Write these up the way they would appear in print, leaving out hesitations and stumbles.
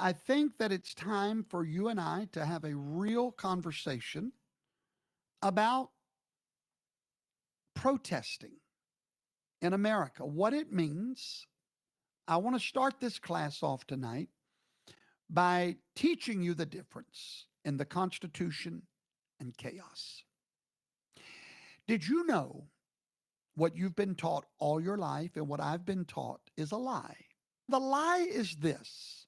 I think that it's time for you and I to have a real conversation about protesting in America, what it means. I want to start this class off tonight by teaching you the difference in the Constitution and chaos. Did you know what you've been taught all your life and what I've been taught is a lie? The lie is this,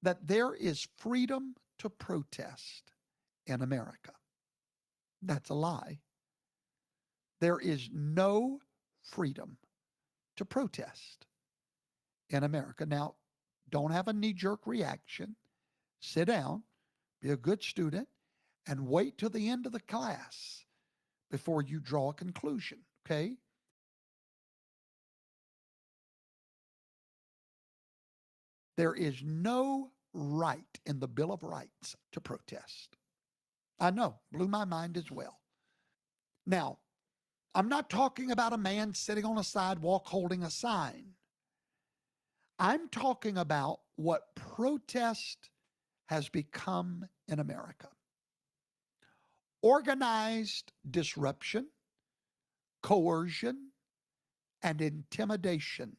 that there is freedom to protest in America. That's a lie. There is no freedom to protest in America. Now, don't have a knee-jerk reaction. Sit down, be a good student, and wait till the end of the class before you draw a conclusion, okay? There is no right in the Bill of Rights to protest. I know, blew my mind as well. Now, I'm not talking about a man sitting on a sidewalk holding a sign. I'm talking about what protest has become in America. Organized disruption, coercion, and intimidation.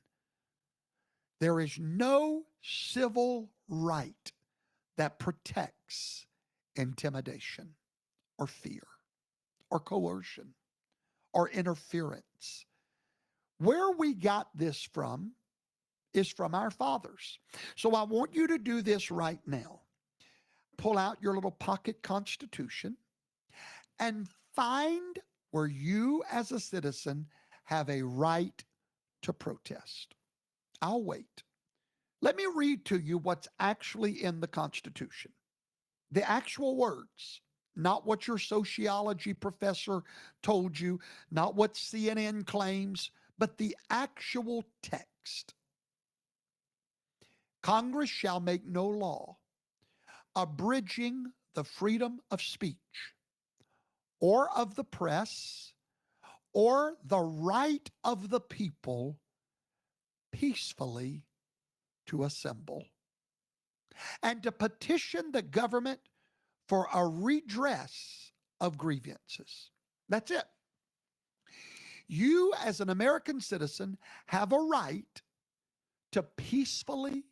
There is no civil right that protects intimidation or fear or coercion or interference. Where we got this from is from our fathers. So I want you to do this right now. Pull out your little pocket constitution and find where you as a citizen have a right to protest. I'll wait. Let me read to you what's actually in the Constitution. The actual words, not what your sociology professor told you, not what CNN claims, but the actual text. Congress shall make no law abridging the freedom of speech or of the press or the right of the people peacefully to assemble and to petition the government for a redress of grievances. That's it. You, as an American citizen, have a right to peacefully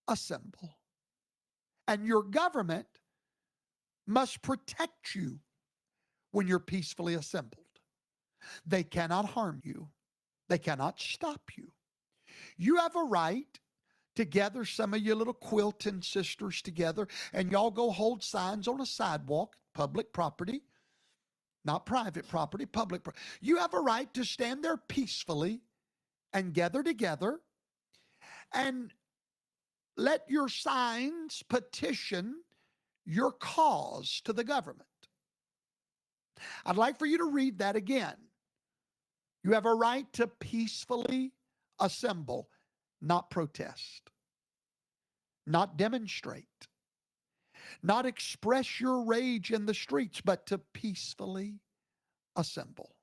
assemble. And your government must protect you when you're peacefully assembled. They cannot harm you. They cannot stop you. You have a right to gather some of your little quilting sisters together and y'all go hold signs on a sidewalk, public property, not private property, public property. You have a right to stand there peacefully and gather together and let your signs petition your cause to the government. I'd like for you to read that again. You have a right to peacefully assemble, not protest, not demonstrate, not express your rage in the streets, but to peacefully assemble.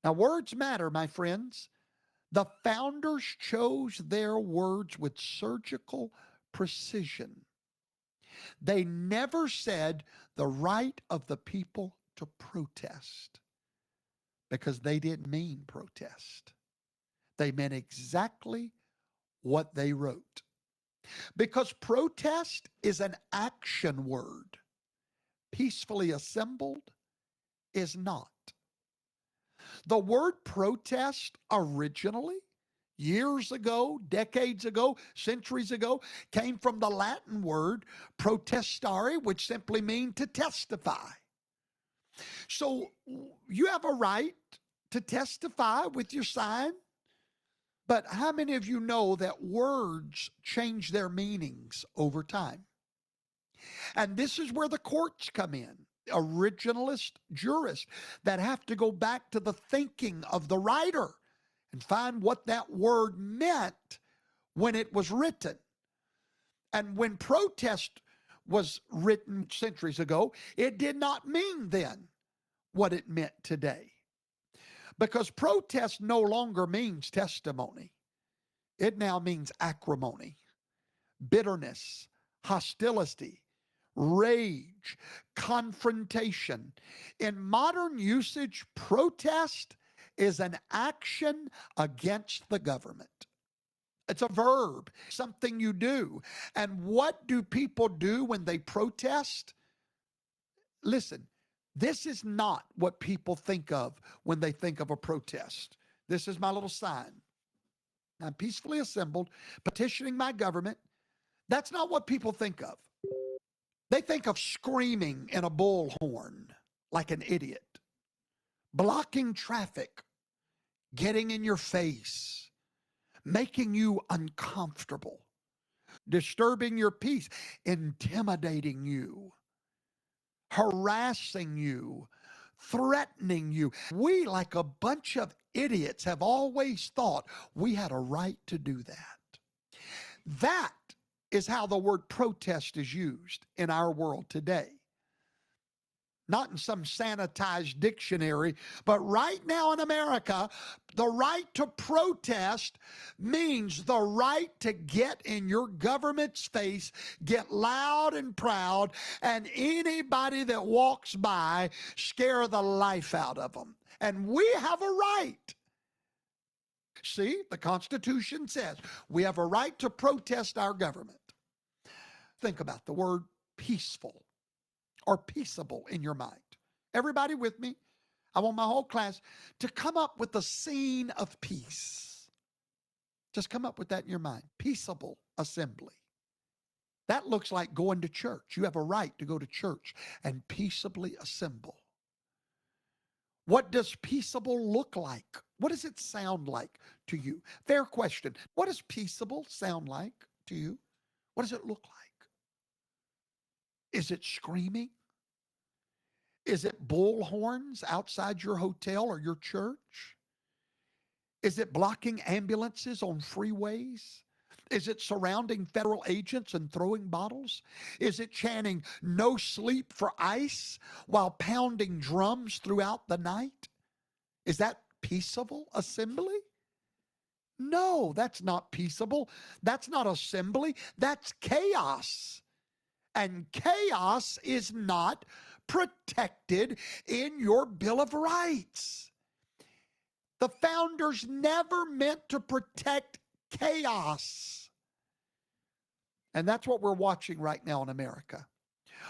Now, words matter, my friends. The founders chose their words with surgical precision. They never said the right of the people to protest because they didn't mean protest. They meant exactly what they wrote. Because protest is an action word. Peacefully assembled is not. The word protest originally, years ago, decades ago, centuries ago, came from the Latin word protestare, which simply means to testify. So you have a right to testify with your sign, but how many of you know that words change their meanings over time? And this is where the courts come in. Originalist jurists that have to go back to the thinking of the writer and find what that word meant when it was written. And when protest was written centuries ago, it did not mean then what it meant today. Because protest no longer means testimony. It now means acrimony. bitterness, hostility, rage, confrontation. In modern usage, protest is an action against the government. It's a verb, something you do. And what do people do when they protest? Listen, this is not what people think of when they think of a protest. This is my little sign. I'm peacefully assembled, petitioning my government. That's not what people think of. They think of screaming in a bullhorn like an idiot, blocking traffic, getting in your face, making you uncomfortable, disturbing your peace, intimidating you, harassing you, threatening you. We, like a bunch of idiots, have always thought we had a right to do that. That is how the word protest is used in our world today. Not in some sanitized dictionary, but right now in America, the right to protest means the right to get in your government's face, get loud and proud, and anybody that walks by, scare the life out of them. And we have a right. See, the Constitution says we have a right to protest our government. Think about the word peaceful or peaceable in your mind. Everybody with me? I want my whole class to come up with a scene of peace. Just come up with that in your mind. Peaceable assembly. That looks like going to church. You have a right to go to church and peaceably assemble. What does peaceable look like? What does it sound like to you? Fair question. What does peaceable sound like to you? What does it look like? Is it screaming? Is it bullhorns outside your hotel or your church? Is it blocking ambulances on freeways? Is it surrounding federal agents and throwing bottles? Is it chanting "no sleep for ICE" while pounding drums throughout the night? Is that peaceable assembly? No, that's not peaceable. That's not assembly. That's chaos. And chaos is not protected in your Bill of Rights. The founders never meant to protect chaos. And that's what we're watching right now in America.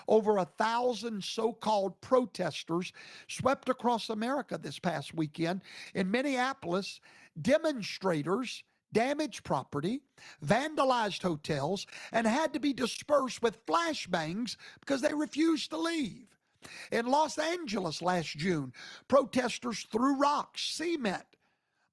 Over 1,000 so-called protesters swept across America this past weekend. In Minneapolis, demonstrators damaged property, vandalized hotels, and had to be dispersed with flashbangs because they refused to leave. In Los Angeles last June, protesters threw rocks, cement,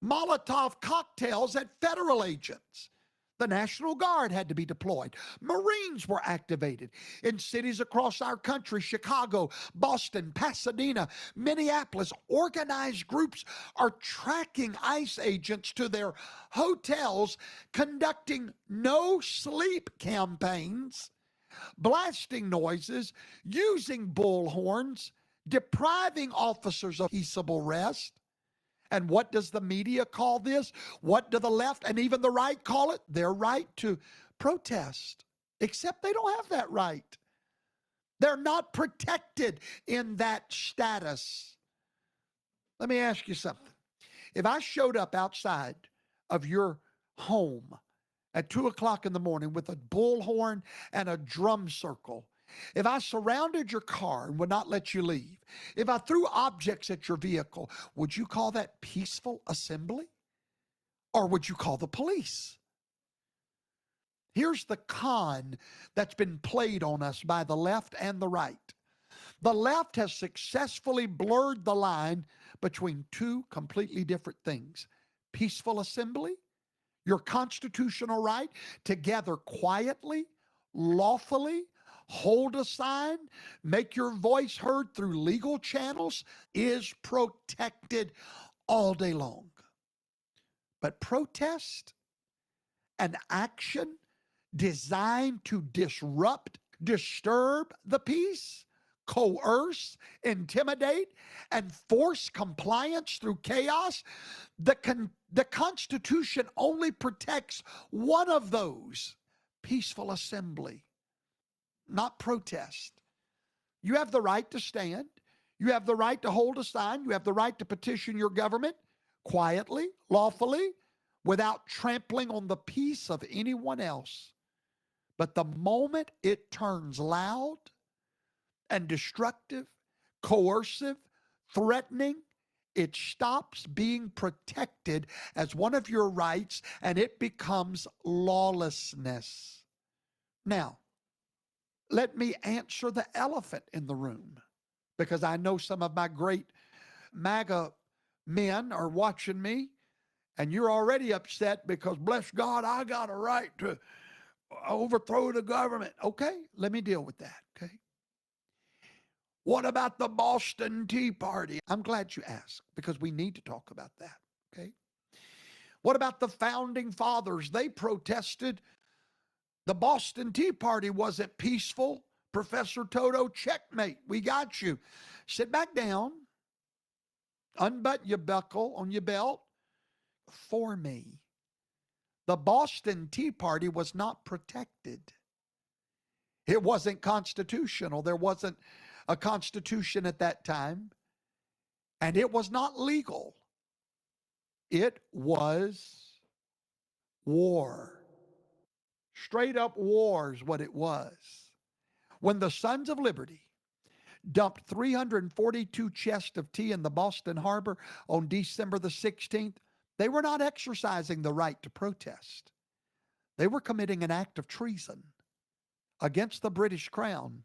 Molotov cocktails at federal agents. The National Guard had to be deployed. Marines were activated. In cities across our country, Chicago, Boston, Pasadena, Minneapolis, organized groups are tracking ICE agents to their hotels, conducting no sleep campaigns, blasting noises, using bullhorns, depriving officers of peaceable rest. And what does the media call this? What do the left and even the right call it? Their right to protest. Except they don't have that right. They're not protected in that status. Let me ask you something. If I showed up outside of your home at 2 o'clock in the morning with a bullhorn and a drum circle, if I surrounded your car and would not let you leave, if I threw objects at your vehicle, would you call that peaceful assembly? Or would you call the police? Here's the con that's been played on us by the left and the right. The left has successfully blurred the line between two completely different things. Peaceful assembly, your constitutional right to gather quietly, lawfully, hold a sign, make your voice heard through legal channels, is protected all day long. But protest, an action designed to disrupt, disturb the peace, coerce, intimidate, and force compliance through chaos, the Constitution only protects one of those: peaceful assembly, not protest. You have the right to stand. You have the right to hold a sign. You have the right to petition your government quietly, lawfully, without trampling on the peace of anyone else. But the moment it turns loud and destructive, coercive, threatening, it stops being protected as one of your rights and it becomes lawlessness. Now, let me answer the elephant in the room, because I know some of my great MAGA men are watching me, and you're already upset because, bless God, I got a right to overthrow the government. Okay, let me deal with that, okay? What about the Boston Tea Party? I'm glad you asked, because we need to talk about that, okay? What about the founding fathers? They protested. The Boston Tea Party wasn't peaceful. Professor Toto, checkmate. We got you. Sit back down. Unbutton your buckle on your belt. For me, the Boston Tea Party was not protected. It wasn't constitutional. There wasn't a constitution at that time. And it was not legal. It was war. Straight up war is what it was. When the Sons of Liberty dumped 342 chests of tea in the Boston Harbor on December the 16th, they were not exercising the right to protest. They were committing an act of treason against the British Crown,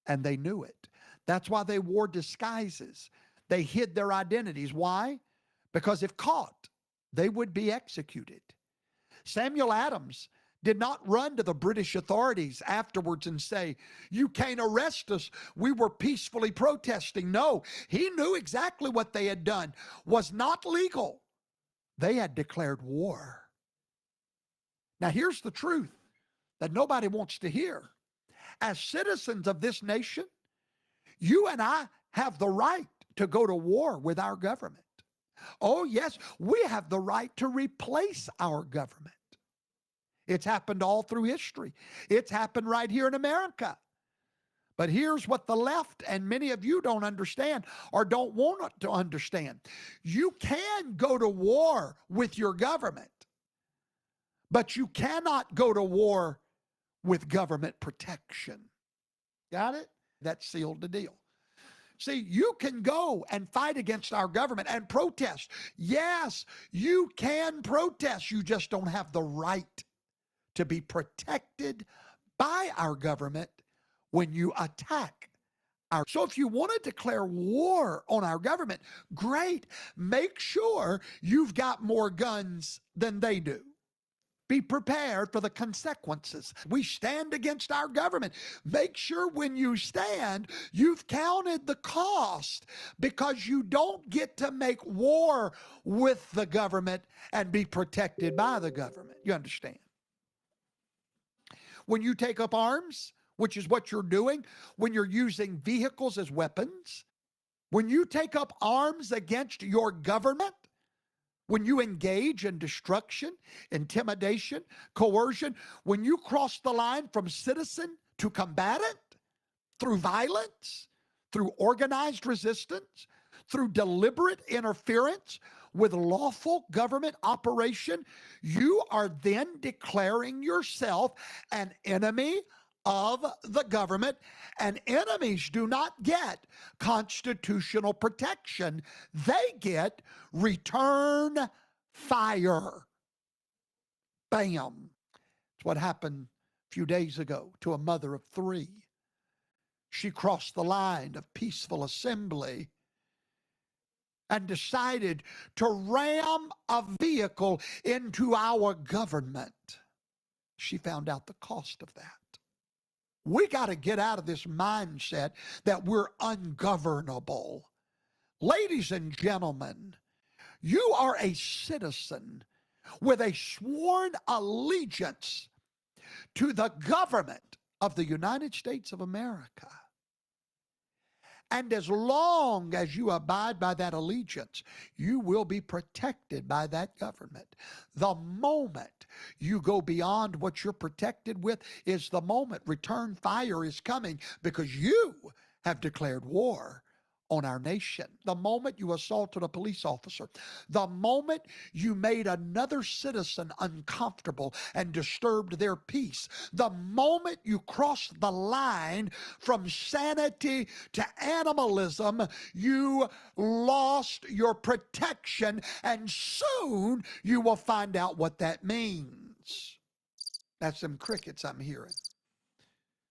and they knew it. That's why they wore disguises. They hid their identities. Why? Because if caught, they would be executed. Samuel Adams did not run to the British authorities afterwards and say, "You can't arrest us. We were peacefully protesting." No, he knew exactly what they had done was not legal. They had declared war. Now, here's the truth that nobody wants to hear. As citizens of this nation, you and I have the right to go to war with our government. Oh, yes, we have the right to replace our government. It's happened all through history. It's happened right here in America. But here's what the left and many of you don't understand or don't want to understand. You can go to war with your government, but you cannot go to war with government protection. Got it? That sealed the deal. See, you can go and fight against our government and protest. Yes, you can protest. You just don't have the right to be protected by our government when you attack our. So if you want to declare war on our government, great. Make sure you've got more guns than they do. Be prepared for the consequences. We stand against our government. Make sure when you stand, you've counted the cost, because you don't get to make war with the government and be protected by the government. You understand? When you take up arms, which is what you're doing, when you're using vehicles as weapons, when you take up arms against your government, when you engage in destruction, intimidation, coercion, when you cross the line from citizen to combatant through violence, through organized resistance, through deliberate interference with lawful government operation, you are then declaring yourself an enemy of the government, and enemies do not get constitutional protection. They get return fire. Bam. It's what happened a few days ago to a mother of 3. She crossed the line of peaceful assembly and decided to ram a vehicle into our government. She found out the cost of that. We got to get out of this mindset that we're ungovernable. Ladies and gentlemen, you are a citizen with a sworn allegiance to the government of the United States of America. And as long as you abide by that allegiance, you will be protected by that government. The moment you go beyond what you're protected with is the moment return fire is coming, because you have declared war on our nation. The moment you assaulted a police officer, the moment you made another citizen uncomfortable and disturbed their peace, the moment you crossed the line from sanity to animalism, you lost your protection, and soon you will find out what that means. That's some crickets I'm hearing.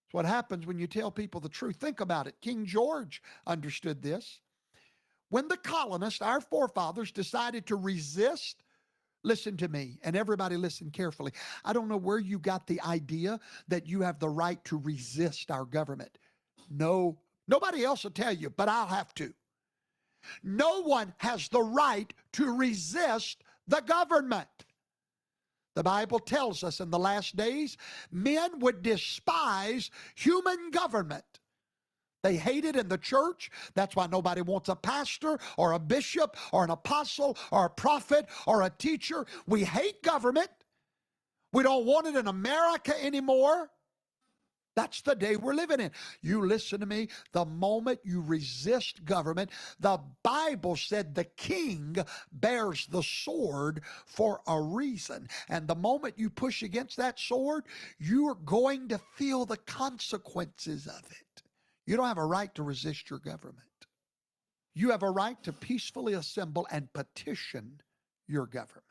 It's what happens when you tell people the truth. Think about it. King George understood this. When the colonists, our forefathers, decided to resist, listen to me, and everybody listen carefully. I don't know where you got the idea that you have the right to resist our government. No, nobody else will tell you, but I'll have to. No one has the right to resist the government. The Bible tells us in the last days, men would despise human government. They hate it in the church. That's why nobody wants a pastor or a bishop or an apostle or a prophet or a teacher. We hate government. We don't want it in America anymore. That's the day we're living in. You listen to me. The moment you resist government, the Bible said the king bears the sword for a reason. And the moment you push against that sword, you're going to feel the consequences of it. You don't have a right to resist your government. You have a right to peacefully assemble and petition your government.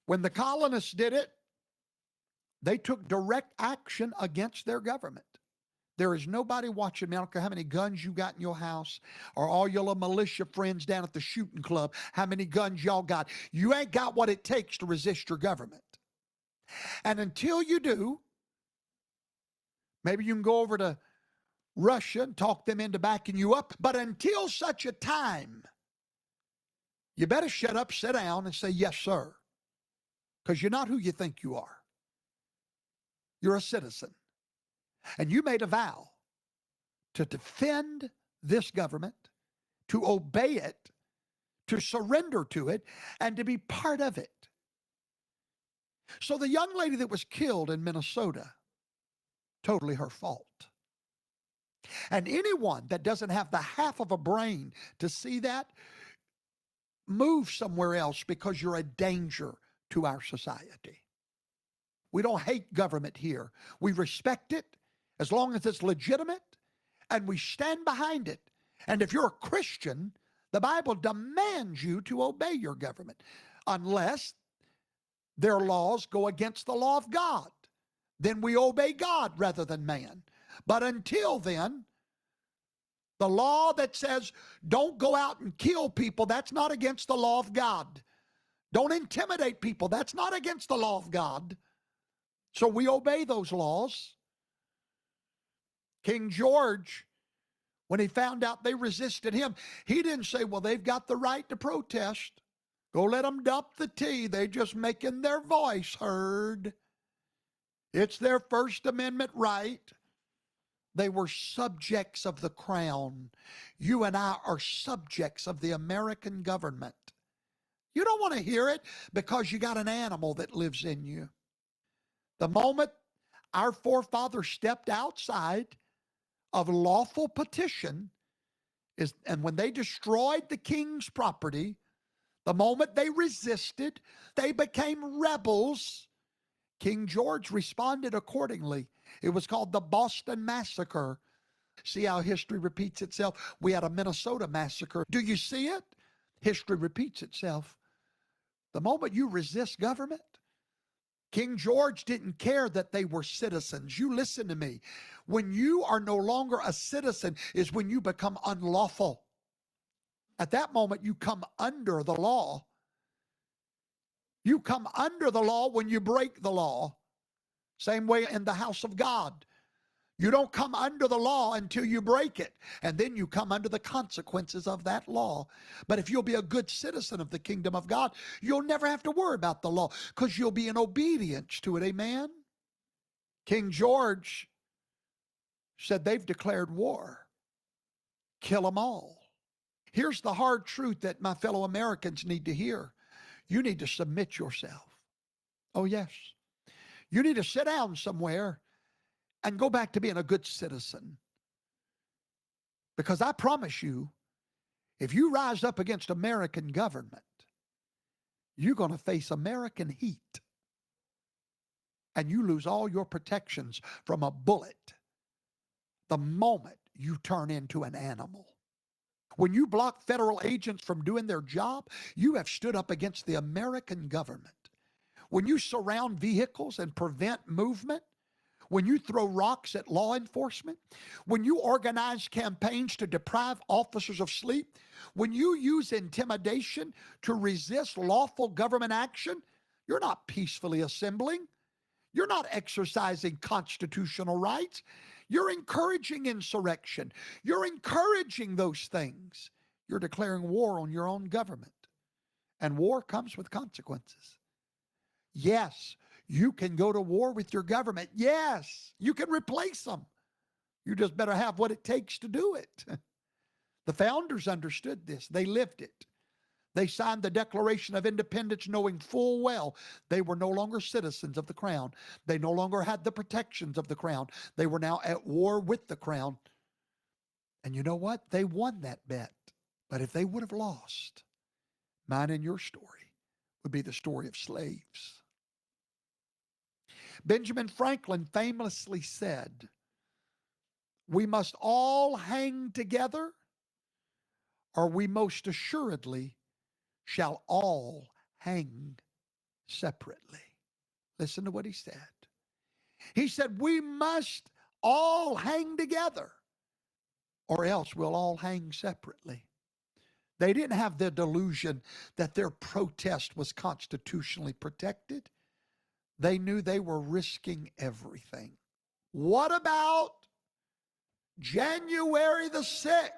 When the colonists did it, they took direct action against their government. There is nobody watching me. I don't care how many guns you got in your house, or all your little militia friends down at the shooting club, how many guns y'all got. You ain't got what it takes to resist your government. And until you do, maybe you can go over to Russia and talk them into backing you up. But until such a time, you better shut up, sit down, and say, yes, sir. Because you're not who you think you are. You're a citizen. And you made a vow to defend this government, to obey it, to surrender to it, and to be part of it. So the young lady that was killed in Minnesota, totally her fault. And anyone that doesn't have the half of a brain to see that, move somewhere else, because you're a danger to our society. We don't hate government here. We respect it as long as it's legitimate, and we stand behind it. And if you're a Christian, the Bible demands you to obey your government, unless their laws go against the law of God. Then we obey God rather than man. But until then, the law that says don't go out and kill people, that's not against the law of God. Don't intimidate people, that's not against the law of God. So we obey those laws. King George, when he found out they resisted him, he didn't say, well, they've got the right to protest. Go let them dump the tea. They're just making their voice heard. It's their First Amendment right. They were subjects of the crown. You and I are subjects of the American government. You don't want to hear it because you got an animal that lives in you. The moment our forefathers stepped outside of lawful petition and when they destroyed the king's property, the moment they resisted, they became rebels. King George responded accordingly. It was called the Boston Massacre. See how history repeats itself? We had a Minnesota massacre. Do you see it? History repeats itself. The moment you resist government, King George didn't care that they were citizens. You listen to me. When you are no longer a citizen is when you become unlawful. At that moment, you come under the law. You come under the law when you break the law. Same way in the house of God. You don't come under the law until you break it, and then you come under the consequences of that law. But if you'll be a good citizen of the kingdom of God, you'll never have to worry about the law because you'll be in obedience to it. Amen? King George said they've declared war. kill them all. Here's the hard truth that my fellow Americans need to hear. You need to submit yourself. Oh, yes. You need to sit down somewhere and go back to being a good citizen. Because I promise you, if you rise up against American government, you're going to face American heat. And you lose all your protections from a bullet the moment you turn into an animal. When you block federal agents from doing their job, you have stood up against the American government. When you surround vehicles and prevent movement, when you throw rocks at law enforcement, when you organize campaigns to deprive officers of sleep, when you use intimidation to resist lawful government action, you're not peacefully assembling. You're not exercising constitutional rights. You're encouraging insurrection. You're encouraging those things. You're declaring war on your own government. And war comes with consequences. Yes, you can go to war with your government. Yes, you can replace them. You just better have what it takes to do it. The founders understood this. They lived it. They signed the Declaration of Independence knowing full well they were no longer citizens of the crown. They no longer had the protections of the crown. They were now at war with the crown. And you know what? They won that bet. But if they would have lost, mine and your story would be the story of slaves. Benjamin Franklin famously said, "We must all hang together, or we most assuredly shall all hang separately." Listen to what he said. He said, we must all hang together, or else we'll all hang separately. They didn't have the delusion that their protest was constitutionally protected. They knew they were risking everything. What about January the 6th?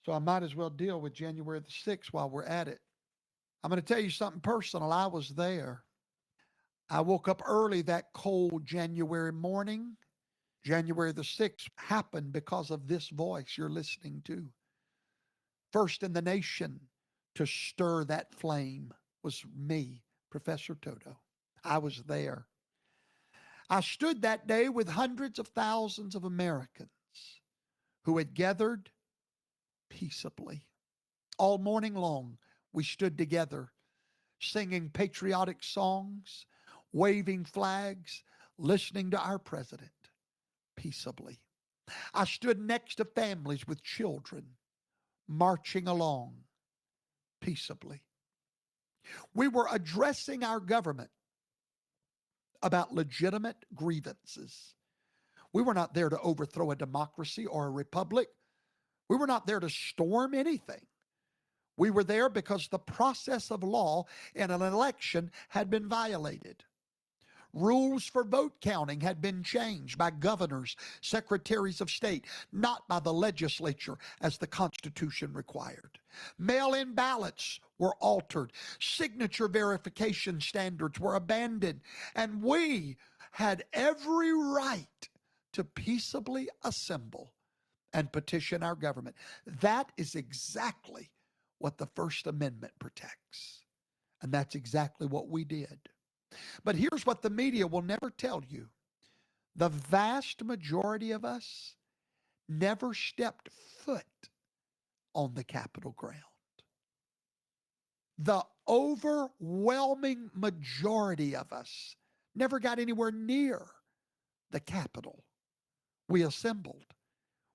So I might as well deal with January the 6th while we're at it. I'm going to tell you something personal. I was there. I woke up early that cold January morning. January the 6th happened because of this voice you're listening to. First in the nation to stir that flame was me, Professor Toto. I was there. I stood that day with hundreds of thousands of Americans who had gathered peaceably. All morning long, we stood together, singing patriotic songs, waving flags, listening to our president peaceably. I stood next to families with children, marching along peaceably. We were addressing our government about legitimate grievances. We were not there to overthrow a democracy or a republic. We were not there to storm anything. We were there because the process of law in an election had been violated. Rules for vote counting had been changed by governors, secretaries of state, not by the legislature as the Constitution required. Mail-in ballots were altered. Signature verification standards were abandoned. And we had every right to peaceably assemble and petition our government. That is exactly what the First Amendment protects. And that's exactly what we did. But here's what the media will never tell you. The vast majority of us never stepped foot on the Capitol ground. The overwhelming majority of us never got anywhere near the Capitol. We assembled.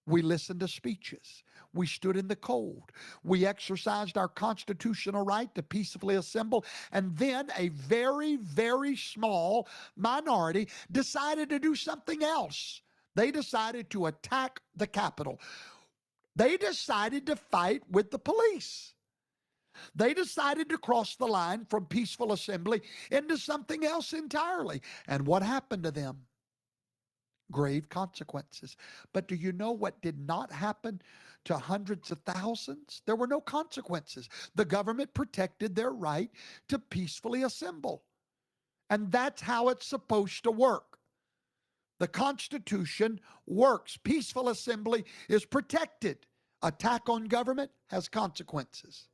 We listened to speeches. We stood in the cold. We exercised our constitutional right to peacefully assemble. And then a very, very small minority decided to do something else. They decided to attack the Capitol. They decided to fight with the police. They decided to cross the line from peaceful assembly into something else entirely. And what happened to them? Grave consequences. But do you know what did not happen to hundreds of thousands? There were no consequences. The government protected their right to peacefully assemble. And that's how it's supposed to work. The Constitution works. Peaceful assembly is protected. Attack on government has consequences.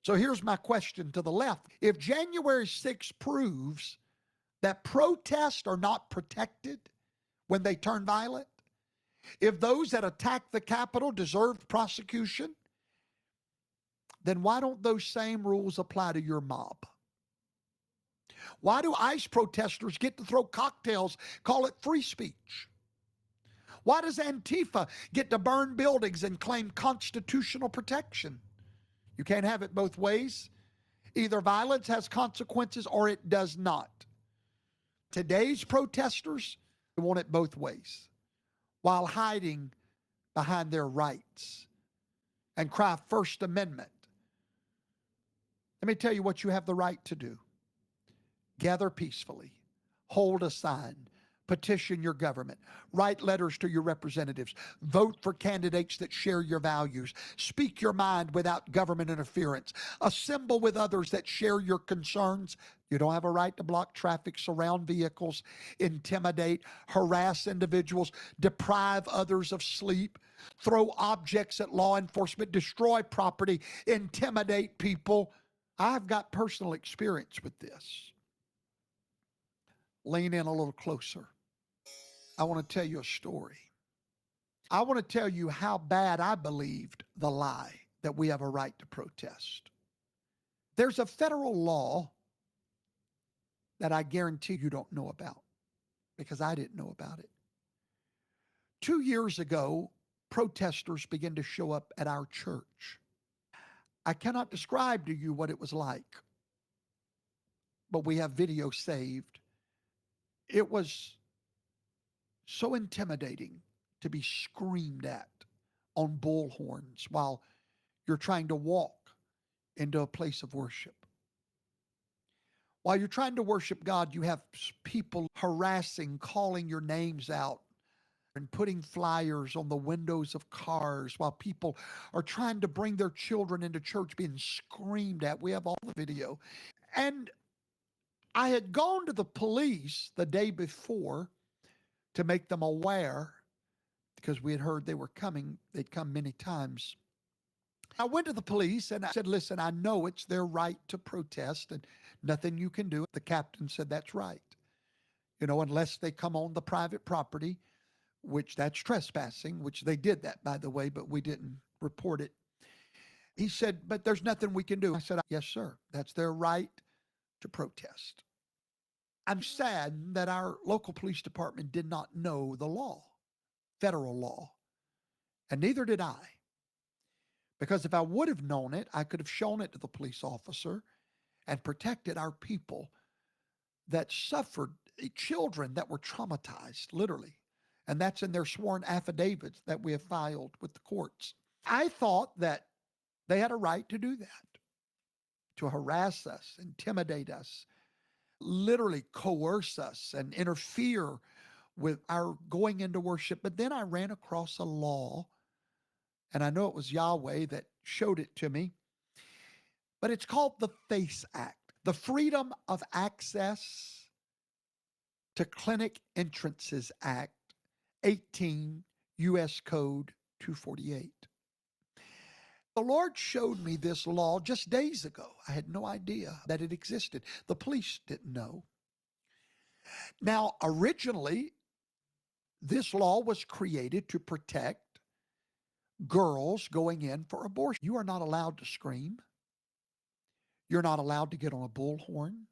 So here's my question to the left. If January 6th proves that protests are not protected when they turn violent, if those that attack the Capitol deserve prosecution, then why don't those same rules apply to your mob? Why do ICE protesters get to throw cocktails, call it free speech? Why does Antifa get to burn buildings and claim constitutional protection? You can't have it both ways. Either violence has consequences or it does not. Today's protesters want it both ways while hiding behind their rights and cry First Amendment. Let me tell you what you have the right to do. Gather peacefully, hold a sign, petition your government, write letters to your representatives, vote for candidates that share your values, speak your mind without government interference, assemble with others that share your concerns. You don't have a right to block traffic, surround vehicles, intimidate, harass individuals, deprive others of sleep, throw objects at law enforcement, destroy property, intimidate people. I've got personal experience with this. Lean in a little closer. I want to tell you a story. I want to tell you how bad I believed the lie that we have a right to protest. There's a federal law that I guarantee you don't know about because I didn't know about it. 2 years ago, protesters began to show up at our church. I cannot describe to you what it was like, but we have video saved. It was so intimidating to be screamed at on bullhorns while you're trying to walk into a place of worship. While you're trying to worship God, you have people harassing, calling your names out, and putting flyers on the windows of cars while people are trying to bring their children into church being screamed at. We have all the video. And I had gone to the police the day before to make them aware because we had heard they were coming. They'd come many times. I went to the police and I said, listen, I know it's their right to protest and nothing you can do. The captain said, that's right. Unless they come on the private property, which that's trespassing, which they did that, by the way, but we didn't report it. He said, but there's nothing we can do. I said, yes, sir. That's their right to protest. I'm sad that our local police department did not know the law, federal law, and neither did I. Because if I would have known it, I could have shown it to the police officer and protected our people that suffered, children that were traumatized, literally. And that's in their sworn affidavits that we have filed with the courts. I thought that they had a right to do that, to harass us, intimidate us, literally coerce us and interfere with our going into worship. But then I ran across a law, and I know it was Yahweh that showed it to me, but it's called the FACE Act, the Freedom of Access to Clinic Entrances Act, 18 U.S. Code 248. The Lord showed me this law just days ago. I had no idea that it existed. The police didn't know. Now, originally, this law was created to protect girls going in for abortion. You are not allowed to scream. You're not allowed to get on a bullhorn.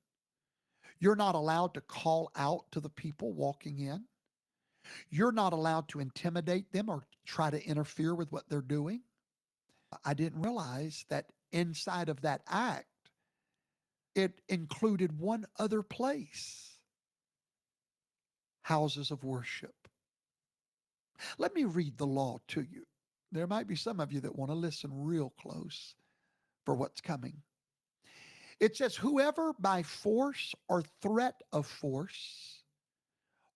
You're not allowed to call out to the people walking in. You're not allowed to intimidate them or try to interfere with what they're doing. I didn't realize that inside of that act, it included one other place: houses of worship. Let me read the law to you. There might be some of you that want to listen real close for what's coming. It says, whoever by force or threat of force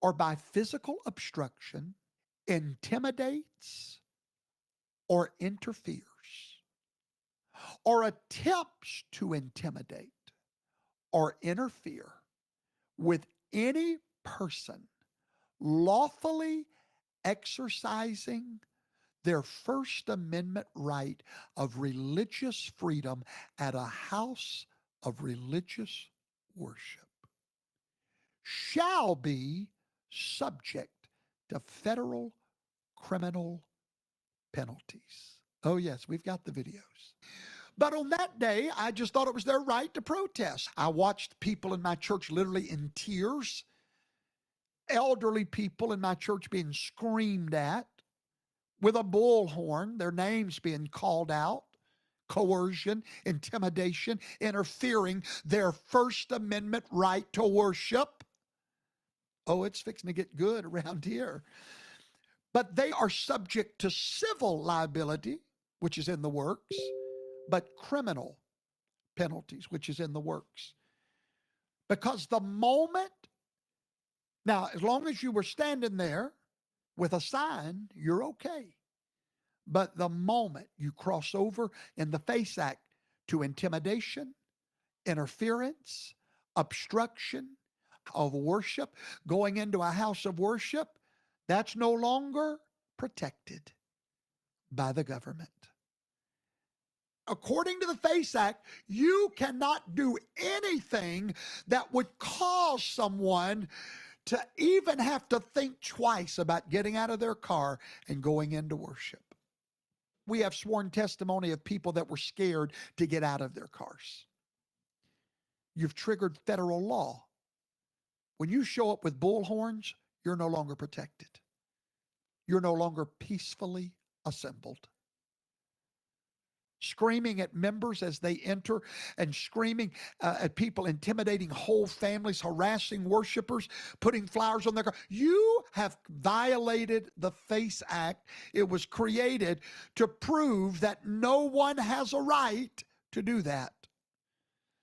or by physical obstruction intimidates or interferes or attempts to intimidate or interfere with any person lawfully exercising their First Amendment right of religious freedom at a house of religious worship shall be subject to federal criminal penalties. Oh, yes, we've got the videos. But on that day, I just thought it was their right to protest. I watched people in my church literally in tears, elderly people in my church being screamed at with a bullhorn, their names being called out, coercion, intimidation, interfering their First Amendment right to worship. Oh, it's fixing to get good around here. But they are subject to civil liability, which is in the works, but criminal penalties, which is in the works. Because the moment, now, as long as you were standing there with a sign, you're okay. But the moment you cross over in the FACE Act to intimidation, interference, obstruction of worship, going into a house of worship, that's no longer protected by the government. According to the FACE Act, you cannot do anything that would cause someone to even have to think twice about getting out of their car and going into worship. We have sworn testimony of people that were scared to get out of their cars. You've triggered federal law. When you show up with bullhorns, you're no longer protected. You're no longer peacefully assembled. Screaming at members as they enter and screaming at people, intimidating whole families, harassing worshipers, putting flowers on their car. You have violated the FACE Act. It was created to prove that no one has a right to do that.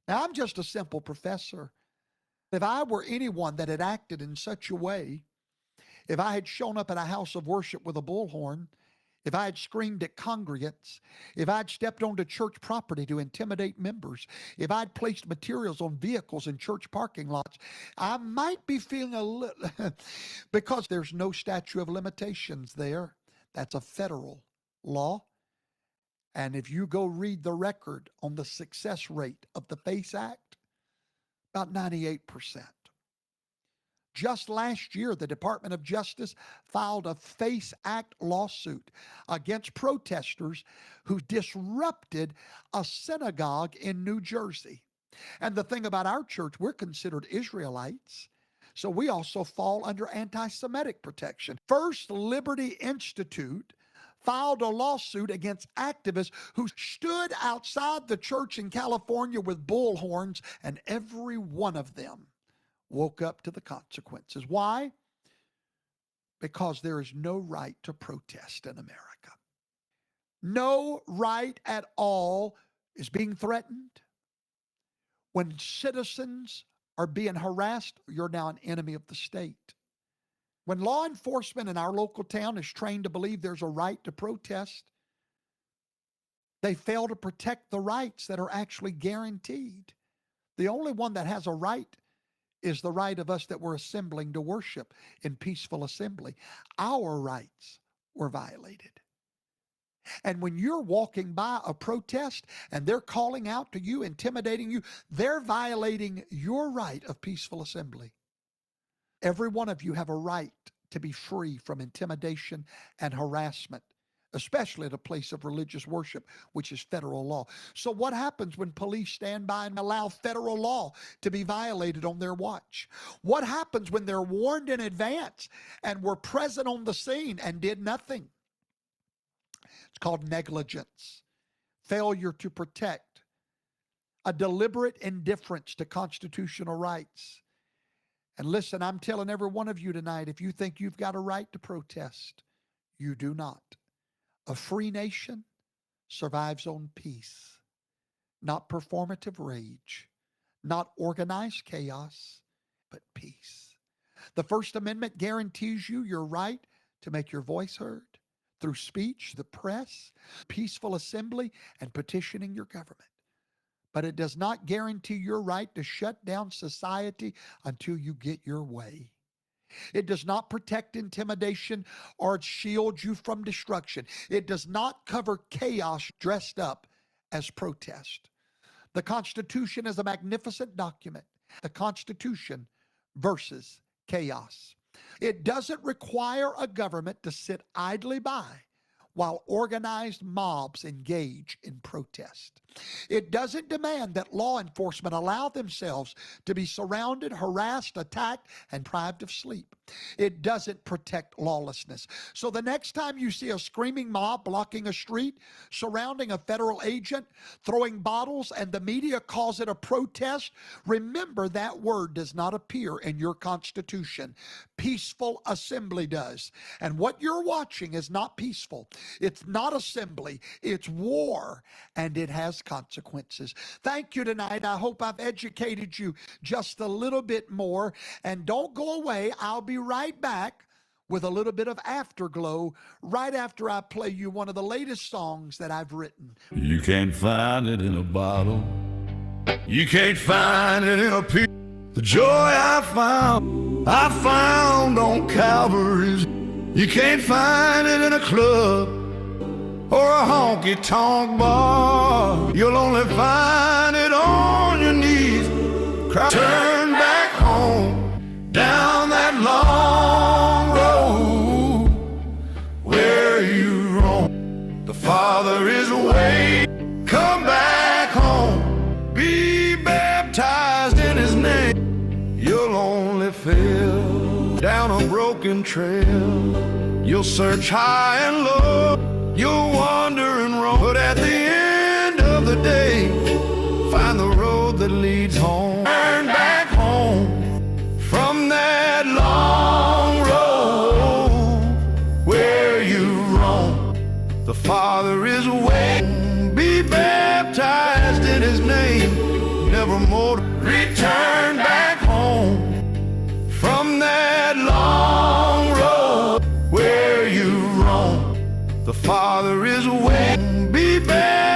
Now, I'm just a simple professor. If I were anyone that had acted in such a way, if I had shown up at a house of worship with a bullhorn, if I had screamed at congregants, if I'd stepped onto church property to intimidate members, if I'd placed materials on vehicles in church parking lots, I might be feeling a little, because there's no statute of limitations there. That's a federal law. And if you go read the record on the success rate of the FACE Act, about 98%. Just last year, the Department of Justice filed a FACE Act lawsuit against protesters who disrupted a synagogue in New Jersey. And the thing about our church, we're considered Israelites, so we also fall under anti-Semitic protection. First Liberty Institute filed a lawsuit against activists who stood outside the church in California with bullhorns, and every one of them woke up to the consequences. Why? Because there is no right to protest in America. No right at all is being threatened. When citizens are being harassed, you're now an enemy of the state. When law enforcement in our local town is trained to believe there's a right to protest, they fail to protect the rights that are actually guaranteed. The only one that has a right is the right of us that were assembling to worship in peaceful assembly. Our rights were violated. And when you're walking by a protest and they're calling out to you, intimidating you, they're violating your right of peaceful assembly. Every one of you have a right to be free from intimidation and harassment, especially at a place of religious worship, which is federal law. So what happens when police stand by and allow federal law to be violated on their watch? What happens when they're warned in advance and were present on the scene and did nothing? It's called negligence, failure to protect, a deliberate indifference to constitutional rights. And listen, I'm telling every one of you tonight, if you think you've got a right to protest, you do not. A free nation survives on peace, not performative rage, not organized chaos, but peace. The First Amendment guarantees you your right to make your voice heard through speech, the press, peaceful assembly, and petitioning your government. But it does not guarantee your right to shut down society until you get your way. It does not protect intimidation or shield you from destruction. It does not cover chaos dressed up as protest. The Constitution is a magnificent document. The Constitution versus chaos. It doesn't require a government to sit idly by while organized mobs engage in protest. It doesn't demand that law enforcement allow themselves to be surrounded, harassed, attacked, and deprived of sleep. It doesn't protect lawlessness. So the next time you see a screaming mob blocking a street, surrounding a federal agent, throwing bottles, and the media calls it a protest, remember that word does not appear in your Constitution. Peaceful assembly does. And what you're watching is not peaceful. It's not assembly. It's war, and it has consequences. Thank you tonight. I hope I've educated you just a little bit more. And don't go away. I'll be right back with a little bit of afterglow right after I play you one of the latest songs that I've written. You can't find it in a bottle. You can't find it in a pill. The joy I found on Calvary's. You can't find it in a club or a honky-tonk bar. You'll only find it on your knees. Turn back home, down that long road where you roam. The Father is away. Come back home, be baptized in His name. You'll only fail down a broken trail. You'll search high and low, you'll wander and roam, but at the end of the day, find the road that leads home. Turn back home from that long road where you roam. The Father is waiting. Be baptized in His name, nevermore to return back home from that long road where you roam. The Father is waiting. Be baptized.